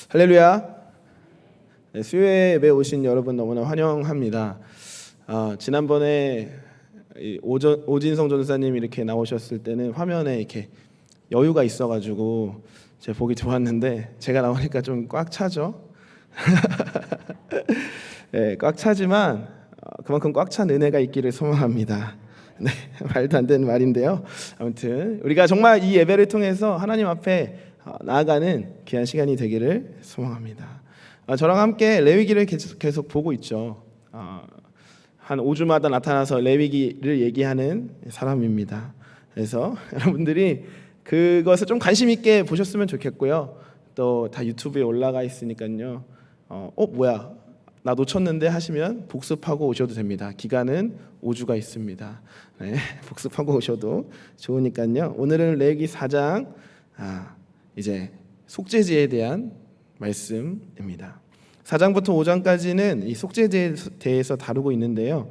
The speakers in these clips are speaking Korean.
할렐루야. 네, 수요일 예배 오신 여러분 너무나 환영합니다. 지난번에 오진성 전사님 이렇게 나오셨을 때는 화면에 이렇게 여유가 있어가지고 제 보기 좋았는데 제가 나오니까 좀 꽉 차죠. 네, 꽉 차지만 그만큼 꽉 찬 은혜가 있기를 소망합니다. 네, 말도 안 되는 말인데요. 아무튼 우리가 정말 이 예배를 통해서 하나님 앞에 나아가는 귀한 시간이 되기를 소망합니다. 저랑 함께 레위기를 계속 보고 있죠. 한 5주마다 나타나서 레위기를 얘기하는 사람입니다. 그래서 여러분들이 그것을 좀 관심 있게 보셨으면 좋겠고요. 또 다 유튜브에 올라가 있으니까요. 뭐야? 나 놓쳤는데 하시면 복습하고 오셔도 됩니다. 기간은 5주가 있습니다. 네, 복습하고 오셔도 좋으니까요. 오늘은 레위기 4장 이제 속죄제에 대한 말씀입니다. 4장부터 5장까지는 이 속죄제에 대해서 다루고 있는데요.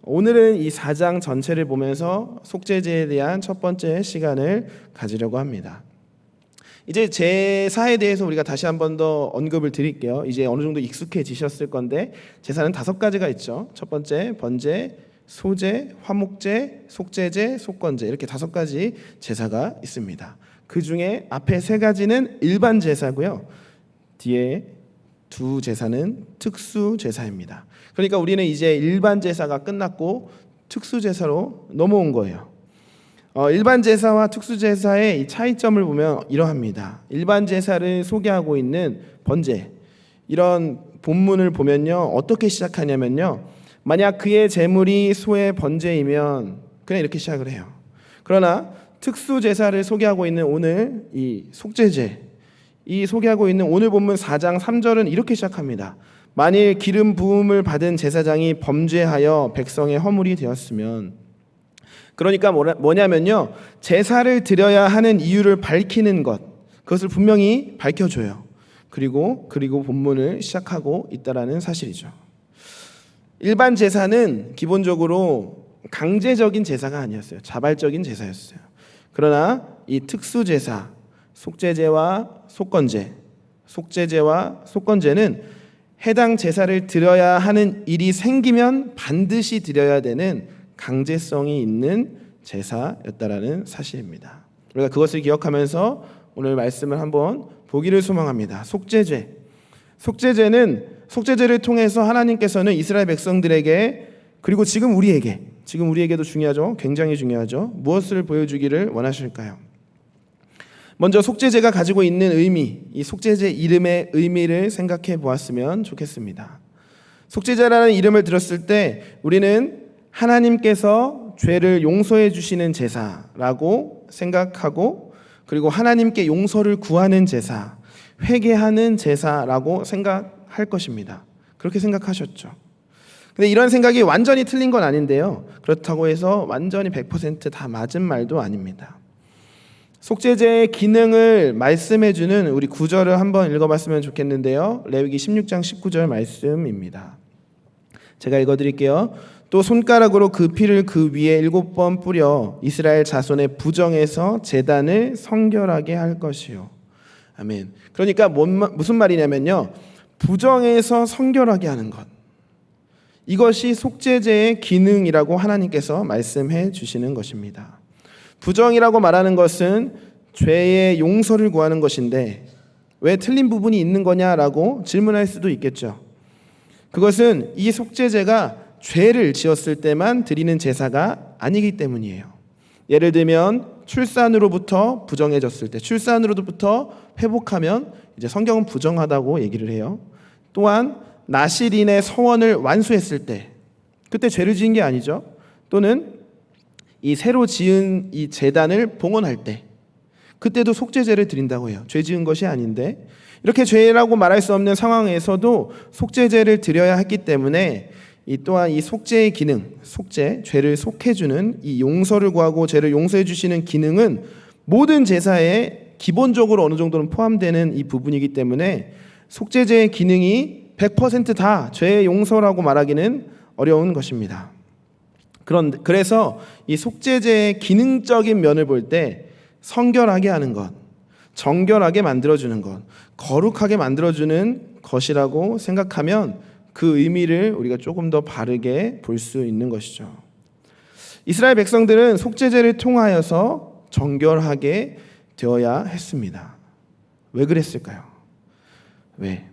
오늘은 이 4장 전체를 보면서 속죄제에 대한 첫 번째 시간을 가지려고 합니다. 이제 제사에 대해서 우리가 다시 한 번 더 언급을 드릴게요. 이제 어느 정도 익숙해지셨을 건데 제사는 5가지가 있죠. 첫 번째 번제, 소제, 화목제, 속죄제, 속건제 이렇게 5가지 제사가 있습니다. 그 중에 앞에 3가지는 일반 제사고요. 뒤에 2 제사는 특수 제사입니다. 그러니까 우리는 이제 일반 제사가 끝났고 특수 제사로 넘어온 거예요. 일반 제사와 특수 제사의 이 차이점을 보면 이러합니다. 일반 제사를 소개하고 있는 번제 이런 본문을 보면요 어떻게 시작하냐면요 만약 그의 제물이 소의 번제이면 그냥 이렇게 시작을 해요. 그러나 특수 제사를 소개하고 있는 오늘 이 속죄제 이 소개하고 있는 오늘 본문 4장 3절은 이렇게 시작합니다. 만일 기름 부음을 받은 제사장이 범죄하여 백성의 허물이 되었으면 그러니까 뭐냐면요 제사를 드려야 하는 이유를 밝히는 것 그것을 분명히 밝혀줘요. 그리고 본문을 시작하고 있다라는 사실이죠. 일반 제사는 기본적으로 강제적인 제사가 아니었어요. 자발적인 제사였어요. 그러나 이 특수 제사 속죄제와 속건제는 해당 제사를 드려야 하는 일이 생기면 반드시 드려야 되는 강제성이 있는 제사였다라는 사실입니다. 우리가 그것을 기억하면서 오늘 말씀을 한번 보기를 소망합니다. 속죄제를 통해서 하나님께서는 이스라엘 백성들에게 그리고 지금 우리에게도 중요하죠. 굉장히 중요하죠. 무엇을 보여주기를 원하실까요? 먼저 속죄제가 가지고 있는 의미, 이 속죄제 이름의 의미를 생각해 보았으면 좋겠습니다. 속죄제라는 이름을 들었을 때 우리는 하나님께서 죄를 용서해 주시는 제사라고 생각하고 그리고 하나님께 용서를 구하는 제사, 회개하는 제사라고 생각할 것입니다. 그렇게 생각하셨죠. 근데 이런 생각이 완전히 틀린 건 아닌데요. 그렇다고 해서 완전히 100% 다 맞은 말도 아닙니다. 속죄제의 기능을 말씀해주는 우리 구절을 한번 읽어봤으면 좋겠는데요. 레위기 16장 19절 말씀입니다. 제가 읽어드릴게요. 또 손가락으로 그 피를 그 위에 7번 뿌려 이스라엘 자손의 부정에서 제단을 성결하게 할 것이요. 아멘. 그러니까 무슨 말이냐면요. 부정에서 성결하게 하는 것. 이것이 속죄제의 기능이라고 하나님께서 말씀해 주시는 것입니다. 부정이라고 말하는 것은 죄의 용서를 구하는 것인데 왜 틀린 부분이 있는 거냐라고 질문할 수도 있겠죠. 그것은 이 속죄제가 죄를 지었을 때만 드리는 제사가 아니기 때문이에요. 예를 들면 출산으로부터 부정해졌을 때 출산으로부터 회복하면 이제 성경은 부정하다고 얘기를 해요. 또한 나실인의 서원을 완수했을 때 그때 죄를 지은 게 아니죠. 또는 이 새로 지은 이 제단을 봉헌할 때 그때도 속죄제를 드린다고 해요. 죄 지은 것이 아닌데 이렇게 죄라고 말할 수 없는 상황에서도 속죄제를 드려야 했기 때문에 또한 이 속죄의 기능, 죄를 속해주는 이 용서를 구하고 죄를 용서해 주시는 기능은 모든 제사에 기본적으로 어느 정도는 포함되는 이 부분이기 때문에 속죄제의 기능이 100% 죄의 용서라고 말하기는 어려운 것입니다. 그래서 이 속죄제의 기능적인 면을 볼 때 성결하게 하는 것, 정결하게 만들어주는 것, 거룩하게 만들어주는 것이라고 생각하면 그 의미를 우리가 조금 더 바르게 볼 수 있는 것이죠. 이스라엘 백성들은 속죄제를 통하여서 정결하게 되어야 했습니다. 왜 그랬을까요? 왜?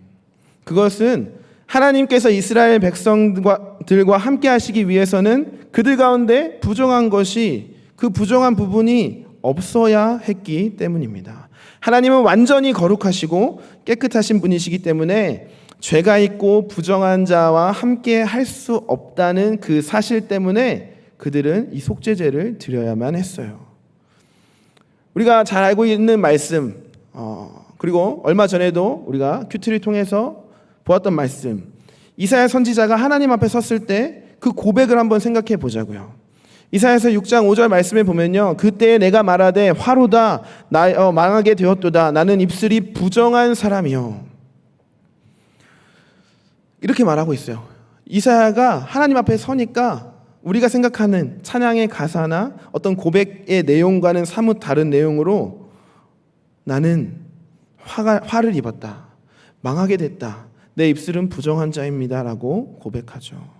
그것은 하나님께서 이스라엘 백성들과 함께 하시기 위해서는 그들 가운데 부정한 것이, 그 부정한 부분이 없어야 했기 때문입니다. 하나님은 완전히 거룩하시고 깨끗하신 분이시기 때문에 죄가 있고 부정한 자와 함께 할 수 없다는 그 사실 때문에 그들은 이 속죄제를 드려야만 했어요. 우리가 잘 알고 있는 말씀, 그리고 얼마 전에도 우리가 큐티를 통해서 보았던 말씀, 이사야 선지자가 하나님 앞에 섰을 때 그 고백을 한번 생각해 보자고요. 이사야서 6장 5절 말씀에 보면요, 그때 내가 말하되 화로다 망하게 되었도다 나는 입술이 부정한 사람이요, 이렇게 말하고 있어요. 이사야가 하나님 앞에 서니까 우리가 생각하는 찬양의 가사나 어떤 고백의 내용과는 사뭇 다른 내용으로 나는 화를 입었다, 망하게 됐다, 내 입술은 부정한 자입니다 라고 고백하죠.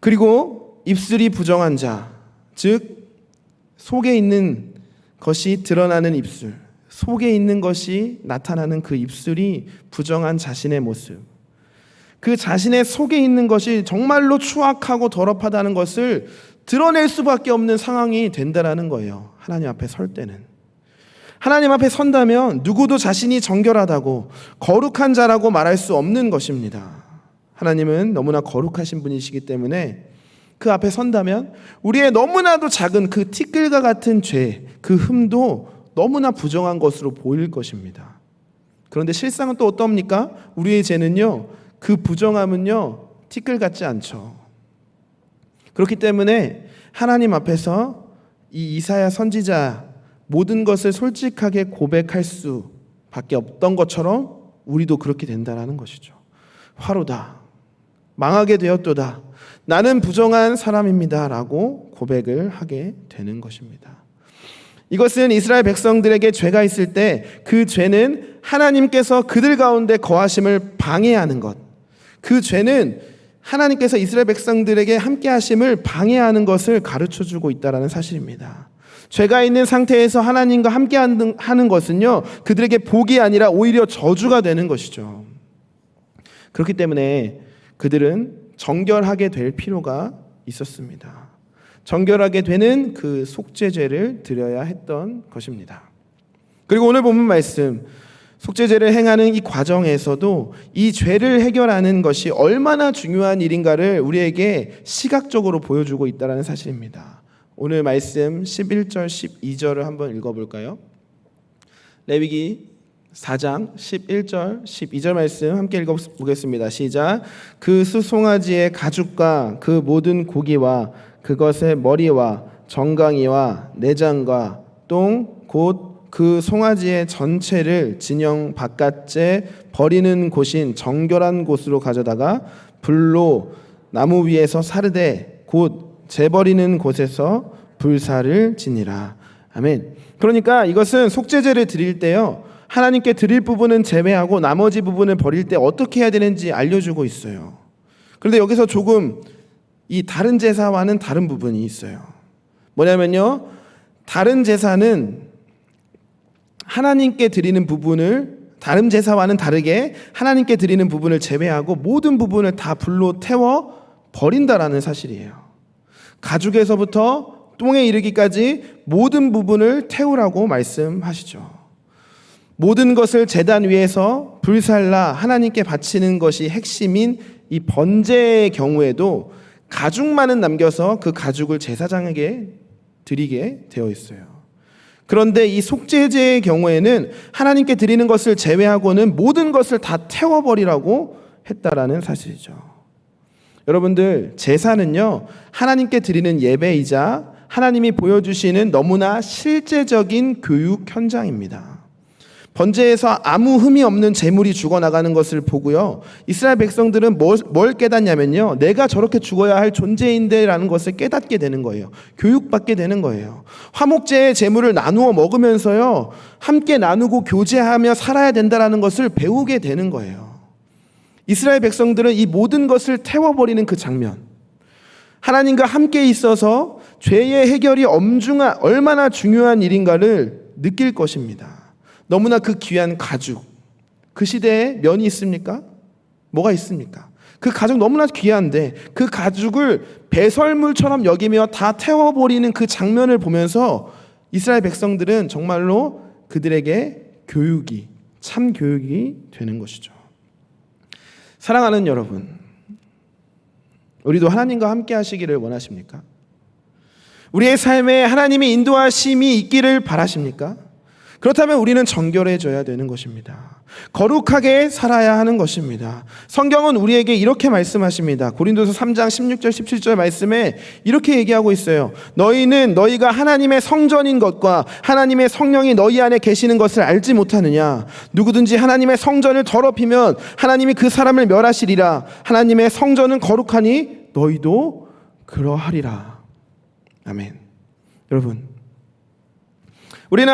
그리고 입술이 부정한 자, 즉 속에 있는 것이 드러나는 입술, 속에 있는 것이 나타나는 그 입술이 부정한 자신의 모습, 그 자신의 속에 있는 것이 정말로 추악하고 더럽하다는 것을 드러낼 수밖에 없는 상황이 된다라는 거예요. 하나님 앞에 설 때는. 하나님 앞에 선다면 누구도 자신이 정결하다고 거룩한 자라고 말할 수 없는 것입니다. 하나님은 너무나 거룩하신 분이시기 때문에 그 앞에 선다면 우리의 너무나도 작은 그 티끌과 같은 죄, 그 흠도 너무나 부정한 것으로 보일 것입니다. 그런데 실상은 또 어떻습니까? 우리의 죄는요, 그 부정함은요, 티끌 같지 않죠. 그렇기 때문에 하나님 앞에서 이 이사야 선지자 모든 것을 솔직하게 고백할 수밖에 없던 것처럼 우리도 그렇게 된다는 것이죠. 화로다, 망하게 되었도다, 나는 부정한 사람입니다 라고 고백을 하게 되는 것입니다. 이것은 이스라엘 백성들에게 죄가 있을 때 그 죄는 하나님께서 그들 가운데 거하심을 방해하는 것, 그 죄는 하나님께서 이스라엘 백성들에게 함께 하심을 방해하는 것을 가르쳐주고 있다는 사실입니다. 죄가 있는 상태에서 하나님과 함께 하는 것은요, 그들에게 복이 아니라 오히려 저주가 되는 것이죠. 그렇기 때문에 그들은 정결하게 될 필요가 있었습니다. 정결하게 되는 그 속죄제를 드려야 했던 것입니다. 그리고 오늘 본문 말씀, 속죄제를 행하는 이 과정에서도 이 죄를 해결하는 것이 얼마나 중요한 일인가를 우리에게 시각적으로 보여주고 있다는 사실입니다. 오늘 말씀 11절 12절을 한번 읽어볼까요? 레위기 4장 11절 12절 말씀 함께 읽어보겠습니다. 시작. 그 수송아지의 가죽과 그 모든 고기와 그것의 머리와 정강이와 내장과 똥 곧 그 송아지의 전체를 진영 바깥에 버리는 곳인 정결한 곳으로 가져다가 불로 나무 위에서 사르되 곧 재버리는 곳에서 불사를 지니라. 아멘. 그러니까 이것은 속죄제를 드릴 때요, 하나님께 드릴 부분은 제외하고 나머지 부분을 버릴 때 어떻게 해야 되는지 알려주고 있어요. 그런데 여기서 조금 이 다른 제사와는 다른 부분이 있어요. 뭐냐면요, 다른 제사는 하나님께 드리는 부분을, 다른 제사와는 다르게 하나님께 드리는 부분을 제외하고 모든 부분을 다 불로 태워 버린다라는 사실이에요. 가죽에서부터 똥에 이르기까지 모든 부분을 태우라고 말씀하시죠. 모든 것을 제단 위에서 불살라 하나님께 바치는 것이 핵심인 이 번제의 경우에도 가죽만은 남겨서 그 가죽을 제사장에게 드리게 되어 있어요. 그런데 이 속죄제의 경우에는 하나님께 드리는 것을 제외하고는 모든 것을 다 태워버리라고 했다라는 사실이죠. 여러분들, 제사는요, 하나님께 드리는 예배이자 하나님이 보여주시는 너무나 실제적인 교육 현장입니다. 번제에서 아무 흠이 없는 제물이 죽어나가는 것을 보고요, 이스라엘 백성들은 뭘 깨닫냐면요, 내가 저렇게 죽어야 할 존재인데라는 것을 깨닫게 되는 거예요. 교육받게 되는 거예요. 화목제의 제물을 나누어 먹으면서요, 함께 나누고 교제하며 살아야 된다는 것을 배우게 되는 거예요. 이스라엘 백성들은 이 모든 것을 태워버리는 그 장면, 하나님과 함께 있어서 죄의 해결이 얼마나 중요한 일인가를 느낄 것입니다. 너무나 그 귀한 가죽, 그 시대에 면이 있습니까? 뭐가 있습니까? 그 가죽 너무나 귀한데 그 가죽을 배설물처럼 여기며 다 태워버리는 그 장면을 보면서 이스라엘 백성들은 정말로 그들에게 참 교육이 되는 것이죠. 사랑하는 여러분, 우리도 하나님과 함께 하시기를 원하십니까? 우리의 삶에 하나님의 인도하심이 있기를 바라십니까? 그렇다면 우리는 정결해져야 되는 것입니다. 거룩하게 살아야 하는 것입니다. 성경은 우리에게 이렇게 말씀하십니다. 고린도서 3장 16절 17절 말씀에 이렇게 얘기하고 있어요. 너희는 너희가 하나님의 성전인 것과 하나님의 성령이 너희 안에 계시는 것을 알지 못하느냐? 누구든지 하나님의 성전을 더럽히면 하나님이 그 사람을 멸하시리라. 하나님의 성전은 거룩하니 너희도 그러하리라. 아멘. 여러분, 우리는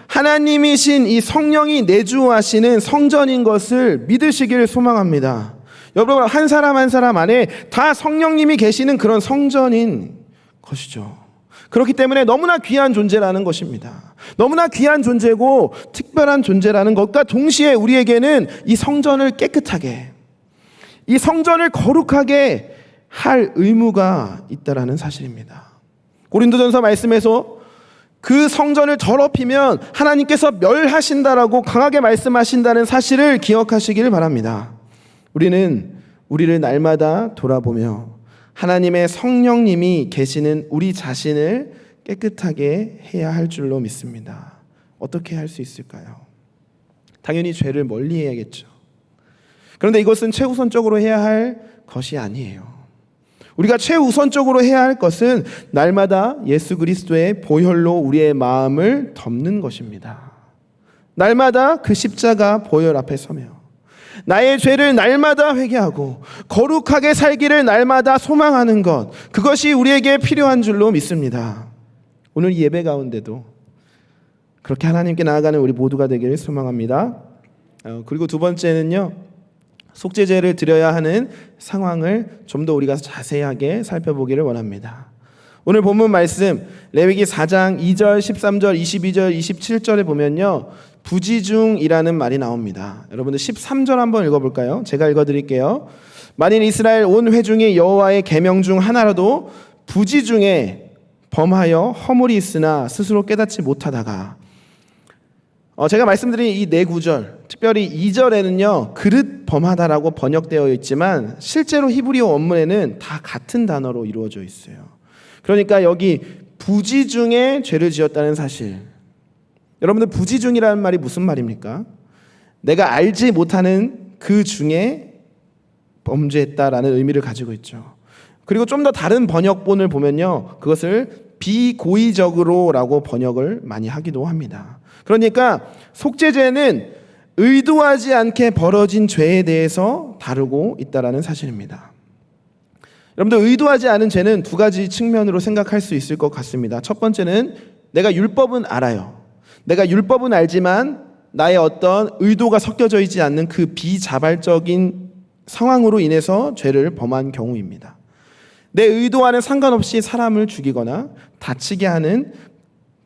하나님이신 이 성령이 내주하시는 성전인 것을 믿으시기를 소망합니다. 여러분, 한 사람 한 사람 안에 다 성령님이 계시는 그런 성전인 것이죠. 그렇기 때문에 너무나 귀한 존재라는 것입니다. 너무나 귀한 존재고 특별한 존재라는 것과 동시에 우리에게는 이 성전을 깨끗하게, 이 성전을 거룩하게 할 의무가 있다라는 사실입니다. 고린도전서 말씀에서 그 성전을 더럽히면 하나님께서 멸하신다라고 강하게 말씀하신다는 사실을 기억하시기를 바랍니다. 우리는 우리를 날마다 돌아보며 하나님의 성령님이 계시는 우리 자신을 깨끗하게 해야 할 줄로 믿습니다. 어떻게 할 수 있을까요? 당연히 죄를 멀리 해야겠죠. 그런데 이것은 최우선적으로 해야 할 것이 아니에요. 우리가 최우선적으로 해야 할 것은 날마다 예수 그리스도의 보혈로 우리의 마음을 덮는 것입니다. 날마다 그 십자가 보혈 앞에 서며 나의 죄를 날마다 회개하고 거룩하게 살기를 날마다 소망하는 것, 그것이 우리에게 필요한 줄로 믿습니다. 오늘 이 예배 가운데도 그렇게 하나님께 나아가는 우리 모두가 되기를 소망합니다. 그리고 두 번째는요, 속죄제를 드려야 하는 상황을 좀 더 우리가 자세하게 살펴보기를 원합니다. 오늘 본문 말씀 레위기 4장 2절, 13절, 22절, 27절에 보면요, 부지중이라는 말이 나옵니다. 여러분들 13절 한번 읽어볼까요? 제가 읽어드릴게요. 만일 이스라엘 온 회중의 여호와의 계명 중 하나라도 부지중에 범하여 허물이 있으나 스스로 깨닫지 못하다가, 제가 말씀드린 이 네 구절, 특별히 2절에는요 그릇 범하다라고 번역되어 있지만 실제로 히브리어 원문에는 다 같은 단어로 이루어져 있어요. 그러니까 여기 부지중에 죄를 지었다는 사실, 여러분들 부지중이라는 말이 무슨 말입니까? 내가 알지 못하는 그 중에 범죄했다라는 의미를 가지고 있죠. 그리고 좀 더 다른 번역본을 보면요, 그것을 비고의적으로라고 번역을 많이 하기도 합니다. 그러니까 속죄죄는 의도하지 않게 벌어진 죄에 대해서 다루고 있다라는 사실입니다. 여러분들, 의도하지 않은 죄는 두 가지 측면으로 생각할 수 있을 것 같습니다. 첫 번째는 내가 율법은 알아요. 내가 율법은 알지만 나의 어떤 의도가 섞여져 있지 않는 그 비자발적인 상황으로 인해서 죄를 범한 경우입니다. 내 의도와는 상관없이 사람을 죽이거나 다치게 하는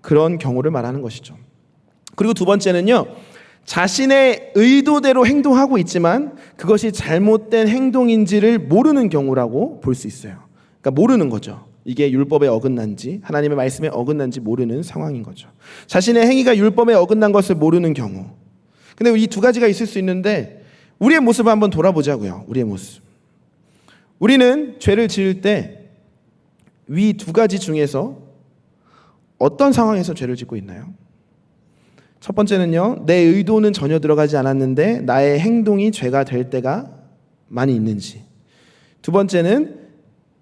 그런 경우를 말하는 것이죠. 그리고 두 번째는요, 자신의 의도대로 행동하고 있지만 그것이 잘못된 행동인지를 모르는 경우라고 볼 수 있어요. 그러니까 모르는 거죠. 이게 율법에 어긋난지 하나님의 말씀에 어긋난지 모르는 상황인 거죠. 자신의 행위가 율법에 어긋난 것을 모르는 경우. 근데 이 두 가지가 있을 수 있는데 우리의 모습을 한번 돌아보자고요. 우리의 모습. 우리는 죄를 지을 때 위 두 가지 중에서 어떤 상황에서 죄를 짓고 있나요? 첫 번째는요, 내 의도는 전혀 들어가지 않았는데 나의 행동이 죄가 될 때가 많이 있는지. 두 번째는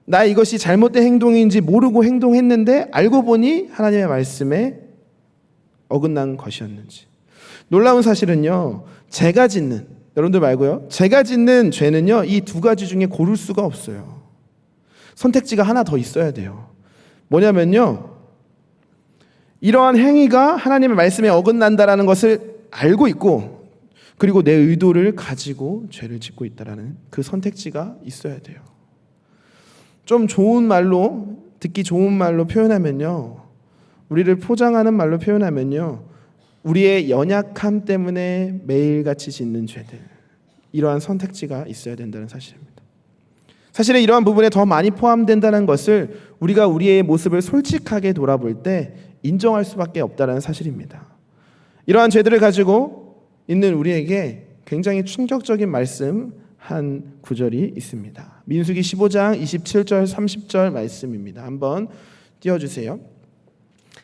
나 이것이 잘못된 행동인지 모르고 행동했는데 알고 보니 하나님의 말씀에 어긋난 것이었는지. 놀라운 사실은요, 제가 짓는, 여러분들 말고요, 제가 짓는 죄는요, 이 두 가지 중에 고를 수가 없어요. 선택지가 하나 더 있어야 돼요. 뭐냐면요, 이러한 행위가 하나님의 말씀에 어긋난다라는 것을 알고 있고, 그리고 내 의도를 가지고 죄를 짓고 있다라는 그 선택지가 있어야 돼요. 좀 좋은 말로, 듣기 좋은 말로 표현하면요, 우리를 포장하는 말로 표현하면요, 우리의 연약함 때문에 매일같이 짓는 죄들, 이러한 선택지가 있어야 된다는 사실입니다. 사실은 이러한 부분에 더 많이 포함된다는 것을 우리가 우리의 모습을 솔직하게 돌아볼 때 인정할 수밖에 없다는 사실입니다. 이러한 죄들을 가지고 있는 우리에게 굉장히 충격적인 말씀 한 구절이 있습니다. 민수기 15장 27절 30절 말씀입니다. 한번 띄워주세요.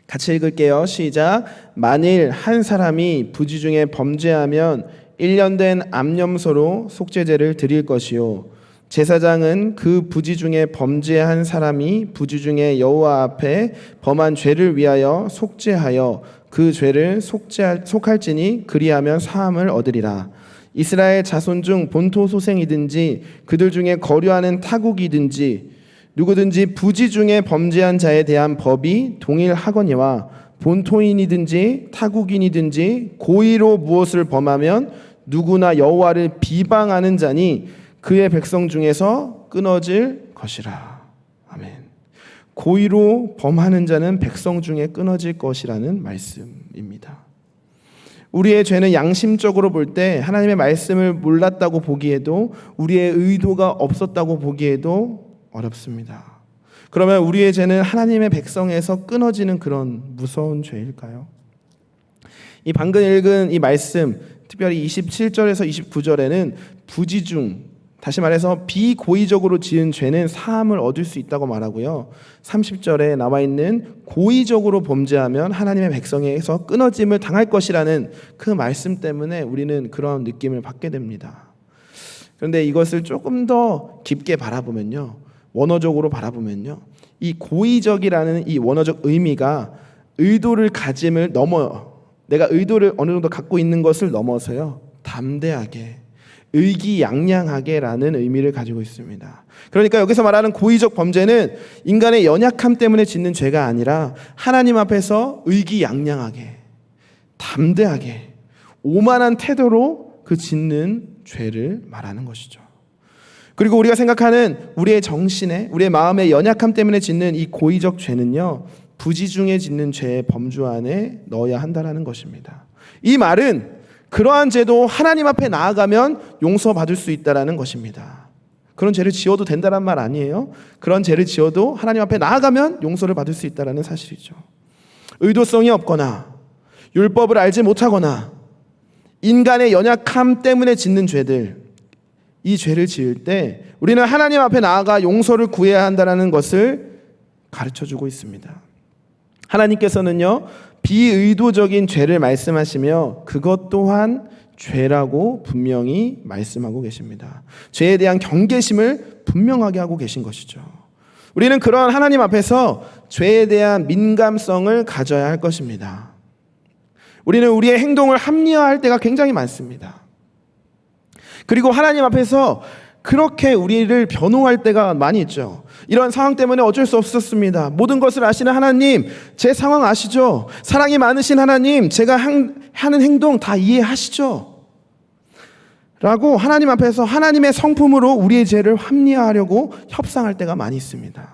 같이 읽을게요. 시작. 만일 한 사람이 부지 중에 범죄하면 1년 된 암염소로 속죄제를 드릴 것이요, 제사장은 그 부지 중에 범죄한 사람이 부지 중에 여호와 앞에 범한 죄를 위하여 속죄하여 그 죄를 속할지니 그리하면 사함을 얻으리라. 이스라엘 자손 중 본토 소생이든지 그들 중에 거류하는 타국이든지 누구든지 부지 중에 범죄한 자에 대한 법이 동일하거니와 본토인이든지 타국인이든지 고의로 무엇을 범하면 누구나 여호와를 비방하는 자니 그의 백성 중에서 끊어질 것이라. 아멘. 고의로 범하는 자는 백성 중에 끊어질 것이라는 말씀입니다. 우리의 죄는 양심적으로 볼 때 하나님의 말씀을 몰랐다고 보기에도, 우리의 의도가 없었다고 보기에도 어렵습니다. 그러면 우리의 죄는 하나님의 백성에서 끊어지는 그런 무서운 죄일까요? 이 방금 읽은 이 말씀, 특별히 27절에서 29절에는 부지중, 다시 말해서 비고의적으로 지은 죄는 사함을 얻을 수 있다고 말하고요, 30절에 나와 있는 고의적으로 범죄하면 하나님의 백성에서 끊어짐을 당할 것이라는 그 말씀 때문에 우리는 그런 느낌을 받게 됩니다. 그런데 이것을 조금 더 깊게 바라보면요, 원어적으로 바라보면요, 이 고의적이라는 이 원어적 의미가 의도를 가짐을 넘어, 내가 의도를 어느 정도 갖고 있는 것을 넘어서요, 담대하게, 의기양양하게라는 의미를 가지고 있습니다. 그러니까 여기서 말하는 고의적 범죄는 인간의 연약함 때문에 짓는 죄가 아니라 하나님 앞에서 의기양양하게, 담대하게, 오만한 태도로 그 짓는 죄를 말하는 것이죠. 그리고 우리가 생각하는 우리의 정신에, 우리의 마음의 연약함 때문에 짓는 이 고의적 죄는요, 부지 중에 짓는 죄의 범주 안에 넣어야 한다는 것입니다. 이 말은 그러한 죄도 하나님 앞에 나아가면 용서받을 수 있다는 것입니다. 그런 죄를 지어도 된다는 말 아니에요. 그런 죄를 지어도 하나님 앞에 나아가면 용서를 받을 수 있다는 사실이죠. 의도성이 없거나 율법을 알지 못하거나 인간의 연약함 때문에 짓는 죄들, 이 죄를 지을 때 우리는 하나님 앞에 나아가 용서를 구해야 한다는 것을 가르쳐주고 있습니다. 하나님께서는요, 비의도적인 죄를 말씀하시며 그것 또한 죄라고 분명히 말씀하고 계십니다. 죄에 대한 경계심을 분명하게 하고 계신 것이죠. 우리는 그러한 하나님 앞에서 죄에 대한 민감성을 가져야 할 것입니다. 우리는 우리의 행동을 합리화할 때가 굉장히 많습니다. 그리고 하나님 앞에서 그렇게 우리를 변호할 때가 많이 있죠. 이런 상황 때문에 어쩔 수 없었습니다. 모든 것을 아시는 하나님, 제 상황 아시죠? 사랑이 많으신 하나님, 제가 하는 행동 다 이해하시죠? 라고 하나님 앞에서 하나님의 성품으로 우리의 죄를 합리화하려고 협상할 때가 많이 있습니다.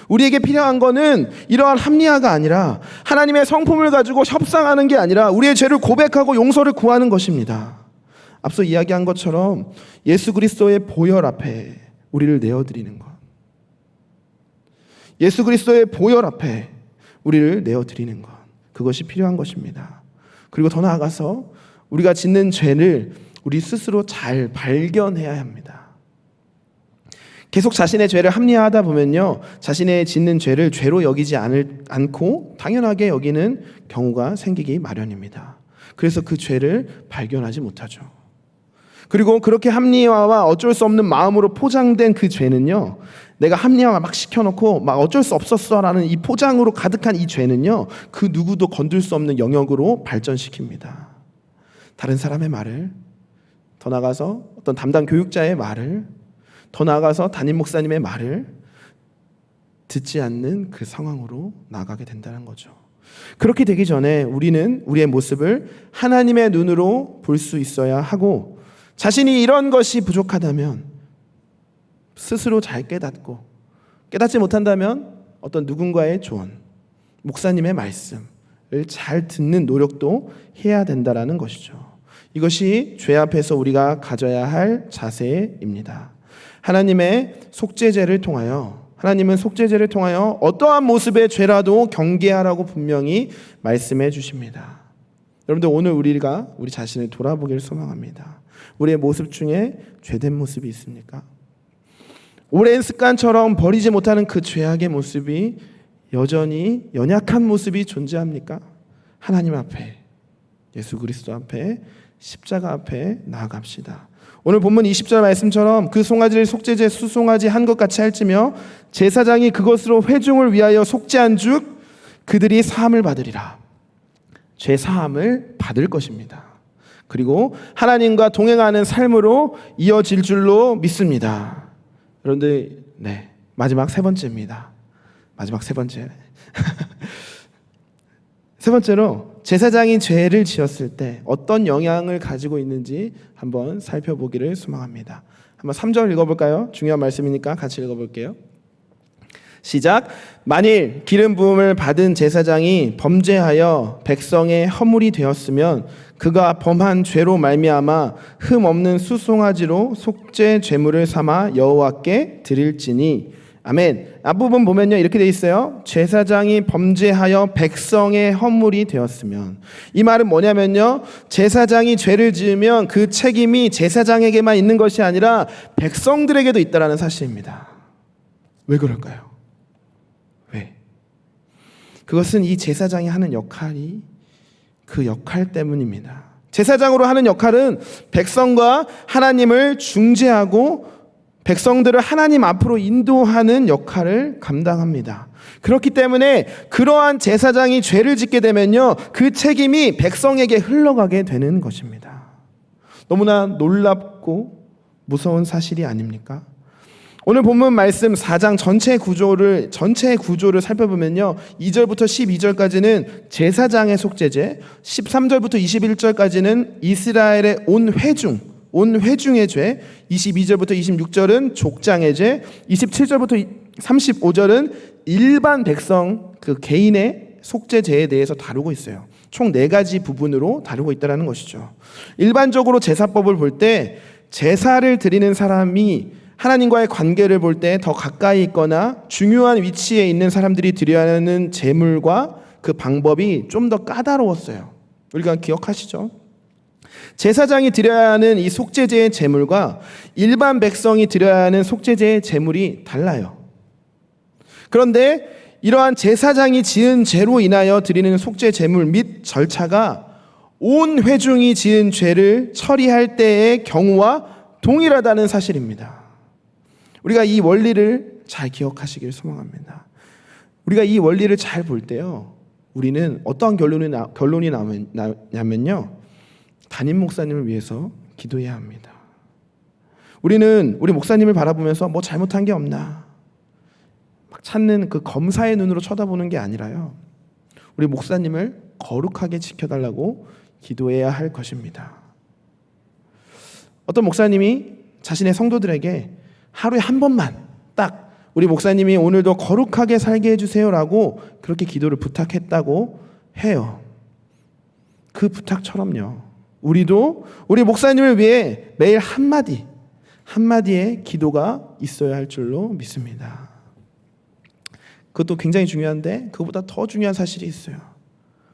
우리에게 필요한 거는 이러한 합리화가 아니라 하나님의 성품을 가지고 협상하는 게 아니라 우리의 죄를 고백하고 용서를 구하는 것입니다. 앞서 이야기한 것처럼 예수 그리스도의 보혈 앞에 우리를 내어드리는 것, 예수 그리스도의 보혈 앞에 우리를 내어드리는 것, 그것이 필요한 것입니다. 그리고 더 나아가서 우리가 짓는 죄를 우리 스스로 잘 발견해야 합니다. 계속 자신의 죄를 합리화하다 보면요, 자신의 짓는 죄를 죄로 여기지 않고 당연하게 여기는 경우가 생기기 마련입니다. 그래서 그 죄를 발견하지 못하죠. 그리고 그렇게 합리화와 어쩔 수 없는 마음으로 포장된 그 죄는요, 내가 합리화 막 시켜놓고 막 어쩔 수 없었어라는 이 포장으로 가득한 이 죄는요, 그 누구도 건들 수 없는 영역으로 발전시킵니다. 다른 사람의 말을, 더 나아가서 어떤 담당 교육자의 말을, 더 나아가서 담임 목사님의 말을 듣지 않는 그 상황으로 나가게 된다는 거죠. 그렇게 되기 전에 우리는 우리의 모습을 하나님의 눈으로 볼 수 있어야 하고, 자신이 이런 것이 부족하다면 스스로 잘 깨닫고, 깨닫지 못한다면 어떤 누군가의 조언, 목사님의 말씀을 잘 듣는 노력도 해야 된다라는 것이죠. 이것이 죄 앞에서 우리가 가져야 할 자세입니다. 하나님의 속죄제를 통하여, 하나님은 속죄제를 통하여 어떠한 모습의 죄라도 경계하라고 분명히 말씀해 주십니다. 여러분들, 오늘 우리가 우리 자신을 돌아보기를 소망합니다. 우리의 모습 중에 죄된 모습이 있습니까? 오랜 습관처럼 버리지 못하는 그 죄악의 모습이 여전히 연약한 모습이 존재합니까? 하나님 앞에, 예수 그리스도 앞에, 십자가 앞에 나아갑시다. 오늘 본문 20절 말씀처럼 그 송아지를 속죄제 수송아지 한 것 같이 할지며 제사장이 그것으로 회중을 위하여 속죄한 즉 그들이 사함을 받으리라. 죄 사함을 받을 것입니다. 그리고 하나님과 동행하는 삶으로 이어질 줄로 믿습니다. 여러분들, 마지막 세 번째입니다. 마지막 세 번째. 세 번째로, 제사장이 죄를 지었을 때 어떤 영향을 가지고 있는지 한번 살펴보기를 소망합니다. 한번 3절 읽어볼까요? 중요한 말씀이니까 같이 읽어볼게요. 시작. 만일 기름 부음을 받은 제사장이 범죄하여 백성의 허물이 되었으면 그가 범한 죄로 말미암아 흠 없는 수송아지로 속죄 제물을 삼아 여호와께 드릴지니. 아멘. 앞부분 보면요, 이렇게 돼 있어요. 제사장이 범죄하여 백성의 허물이 되었으면. 이 말은 뭐냐면요, 제사장이 죄를 지으면 그 책임이 제사장에게만 있는 것이 아니라 백성들에게도 있다는 사실입니다. 왜 그럴까요? 왜? 그것은 이 제사장이 하는 역할이 그 역할 때문입니다. 제사장으로 하는 역할은 백성과 하나님을 중재하고 백성들을 하나님 앞으로 인도하는 역할을 감당합니다. 그렇기 때문에 그러한 제사장이 죄를 짓게 되면요, 그 책임이 백성에게 흘러가게 되는 것입니다. 너무나 놀랍고 무서운 사실이 아닙니까? 오늘 본문 말씀 4장 전체 구조를 살펴보면요, 2절부터 12절까지는 제사장의 속죄제, 13절부터 21절까지는 이스라엘의 온 회중의 죄, 22절부터 26절은 족장의 죄, 27절부터 35절은 일반 백성 그 개인의 속죄제에 대해서 다루고 있어요. 총 4가지 부분으로 다루고 있다는 것이죠. 일반적으로 제사법을 볼 때 제사를 드리는 사람이 하나님과의 관계를 볼 때 더 가까이 있거나 중요한 위치에 있는 사람들이 드려야 하는 제물과 그 방법이 좀 더 까다로웠어요. 우리가 기억하시죠? 제사장이 드려야 하는 이 속죄제의 제물과 일반 백성이 드려야 하는 속죄제의 제물이 달라요. 그런데 이러한 제사장이 지은 죄로 인하여 드리는 속죄 제물 및 절차가 온 회중이 지은 죄를 처리할 때의 경우와 동일하다는 사실입니다. 우리가 이 원리를 잘 기억하시길 소망합니다. 우리가 이 원리를 잘 볼 때요, 우리는 어떠한 결론이 나면요, 담임 목사님을 위해서 기도해야 합니다. 우리는 우리 목사님을 바라보면서 뭐 잘못한 게 없나 막 찾는 그 검사의 눈으로 쳐다보는 게 아니라요, 우리 목사님을 거룩하게 지켜달라고 기도해야 할 것입니다. 어떤 목사님이 자신의 성도들에게 하루에 한 번만 딱 우리 목사님이 오늘도 거룩하게 살게 해주세요라고 그렇게 기도를 부탁했다고 해요. 그 부탁처럼요, 우리도 우리 목사님을 위해 매일 한마디의 기도가 있어야 할 줄로 믿습니다. 그것도 굉장히 중요한데 그것보다 더 중요한 사실이 있어요.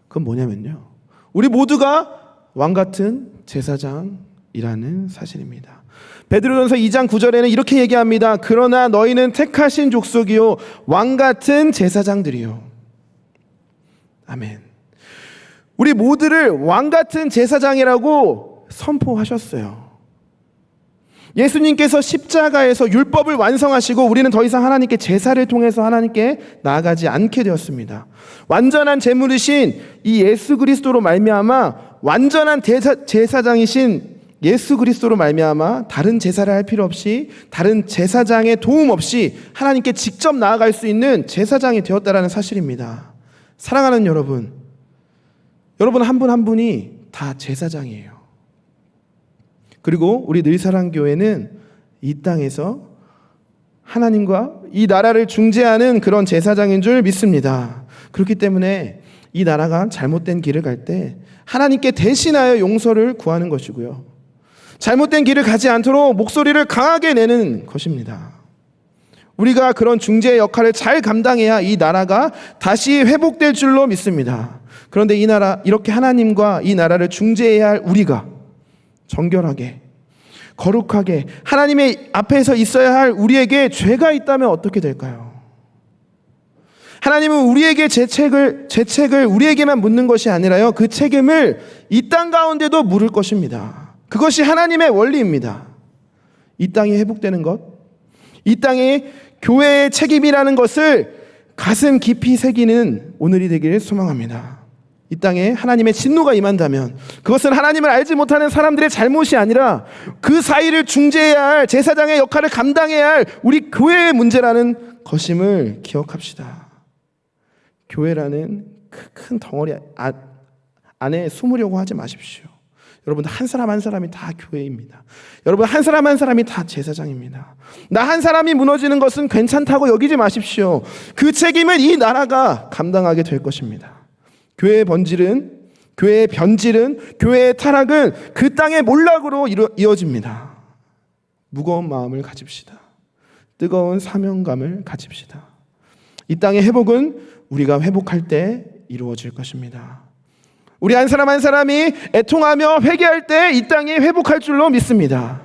그건 뭐냐면요, 우리 모두가 왕같은 제사장이라는 사실입니다. 베드로전서 2장 9절에는 이렇게 얘기합니다. 그러나 너희는 택하신 족속이요 왕같은 제사장들이요. 아멘. 우리 모두를 왕같은 제사장이라고 선포하셨어요. 예수님께서 십자가에서 율법을 완성하시고 우리는 더 이상 하나님께 제사를 통해서 하나님께 나아가지 않게 되었습니다. 완전한 제물이신 이 예수 그리스도로 말미암아 완전한 제사장이신 예수 그리스도로 말미암아 다른 제사를 할 필요 없이 다른 제사장의 도움 없이 하나님께 직접 나아갈 수 있는 제사장이 되었다라는 사실입니다. 사랑하는 여러분 한 분 한 분이 다 제사장이에요. 그리고 우리 늘사랑교회는 이 땅에서 하나님과 이 나라를 중재하는 그런 제사장인 줄 믿습니다. 그렇기 때문에 이 나라가 잘못된 길을 갈 때 하나님께 대신하여 용서를 구하는 것이고요, 잘못된 길을 가지 않도록 목소리를 강하게 내는 것입니다. 우리가 그런 중재의 역할을 잘 감당해야 이 나라가 다시 회복될 줄로 믿습니다. 그런데 이 나라, 이렇게 하나님과 이 나라를 중재해야 할 우리가 정결하게, 거룩하게 하나님의 앞에서 있어야 할 우리에게 죄가 있다면 어떻게 될까요? 하나님은 우리에게 죄책을 우리에게만 묻는 것이 아니라요, 그 책임을 이 땅 가운데도 물을 것입니다. 그것이 하나님의 원리입니다. 이 땅이 회복되는 것, 이 땅이 교회의 책임이라는 것을 가슴 깊이 새기는 오늘이 되기를 소망합니다. 이 땅에 하나님의 진노가 임한다면 그것은 하나님을 알지 못하는 사람들의 잘못이 아니라 그 사이를 중재해야 할 제사장의 역할을 감당해야 할 우리 교회의 문제라는 것임을 기억합시다. 교회라는 큰 덩어리 안에 숨으려고 하지 마십시오. 여러분 한 사람 한 사람이 다 교회입니다. 여러분 한 사람 한 사람이 다 제사장입니다. 나 한 사람이 무너지는 것은 괜찮다고 여기지 마십시오. 그 책임을 이 나라가 감당하게 될 것입니다. 교회의 변질은, 교회의 타락은 그 땅의 몰락으로 이어집니다. 무거운 마음을 가집시다. 뜨거운 사명감을 가집시다. 이 땅의 회복은 우리가 회복할 때 이루어질 것입니다. 우리 한 사람 한 사람이 애통하며 회개할 때 이 땅이 회복할 줄로 믿습니다.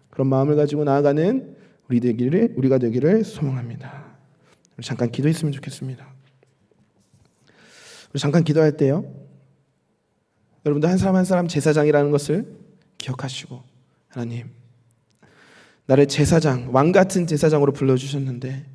그런 마음을 가지고 나아가는 우리가 되기를 소망합니다. 우리 잠깐 기도했으면 좋겠습니다. 우리 잠깐 기도할 때요, 여러분들 한 사람 한 사람 제사장이라는 것을 기억하시고, 하나님 나를 제사장, 왕같은 제사장으로 불러주셨는데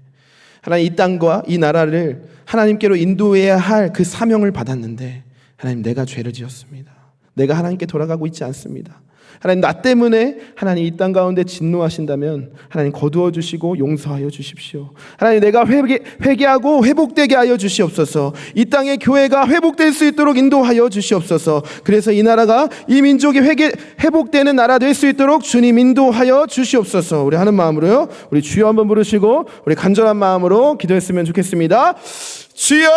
하나님 이 땅과 이 나라를 하나님께로 인도해야 할 그 사명을 받았는데 하나님 내가 죄를 지었습니다. 내가 하나님께 돌아가고 있지 않습니다. 하나님 나 때문에 하나님 이 땅 가운데 진노하신다면 하나님 거두어 주시고 용서하여 주십시오. 하나님 내가 회개하고 회복되게 하여 주시옵소서. 이 땅의 교회가 회복될 수 있도록 인도하여 주시옵소서. 그래서 이 나라가, 이 민족이 회복되는 나라 될 수 있도록 주님 인도하여 주시옵소서. 우리 하는 마음으로요, 우리 주여 한번 부르시고 우리 간절한 마음으로 기도했으면 좋겠습니다. 주여!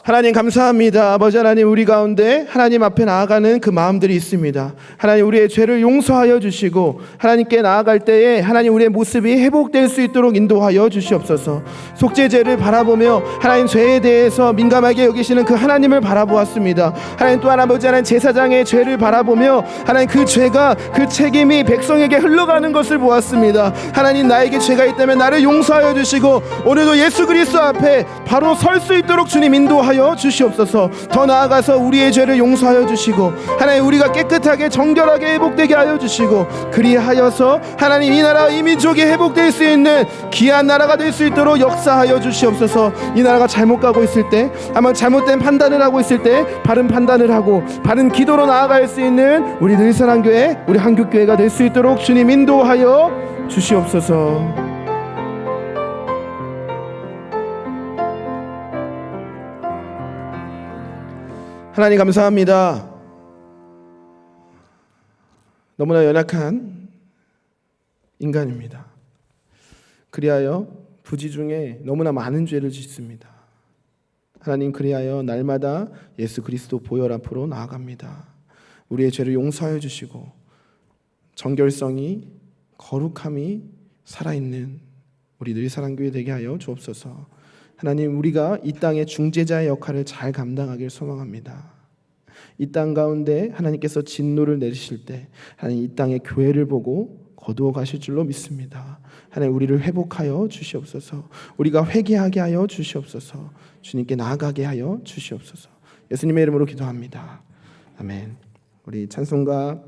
하나님 감사합니다. 아버지 하나님, 우리 가운데 하나님 앞에 나아가는 그 마음들이 있습니다. 하나님 우리의 죄를 용서하여 주시고 하나님께 나아갈 때에 하나님 우리의 모습이 회복될 수 있도록 인도하여 주시옵소서. 속죄죄를 바라보며 하나님 죄에 대해서 민감하게 여기시는 그 하나님을 바라보았습니다. 하나님 또한 아버지 하나님 제사장의 죄를 바라보며 하나님 그 죄가, 그 책임이 백성에게 흘러가는 것을 보았습니다. 하나님 나에게 죄가 있다면 나를 용서하여 주시고 오늘도 예수 그리스도 앞에 바로 설 수 있도록 주님 인도하여 주시옵소서. 더 나아가서 우리의 죄를 용서하여 주시고 하나님 우리가 깨끗하게 정결하게 회복되게 하여 주시고, 그리하여서 하나님 이 나라, 이 민족이 회복될 수 있는 귀한 나라가 될 수 있도록 역사하여 주시옵소서. 이 나라가 잘못 가고 있을 때, 아마 잘못된 판단을 하고 있을 때 바른 판단을 하고 바른 기도로 나아갈 수 있는 우리 늘사랑교회, 우리 한국교회가 될 수 있도록 주님 인도하여 주시옵소서. 하나님 감사합니다. 너무나 연약한 인간입니다. 그리하여 부지 중에 너무나 많은 죄를 짓습니다. 하나님 그리하여 날마다 예수 그리스도 보혈 앞으로 나아갑니다. 우리의 죄를 용서하여 주시고 정결성이, 거룩함이 살아있는 우리 늘사랑교회 되게 하여 주옵소서. 하나님 우리가 이 땅의 중재자의 역할을 잘 감당하길 소망합니다. 이 땅 가운데 하나님께서 진노를 내리실 때 하나님 이 땅의 교회를 보고 거두어 가실 줄로 믿습니다. 하나님 우리를 회복하여 주시옵소서. 우리가 회개하게 하여 주시옵소서. 주님께 나아가게 하여 주시옵소서. 예수님의 이름으로 기도합니다. 아멘. 우리 찬송가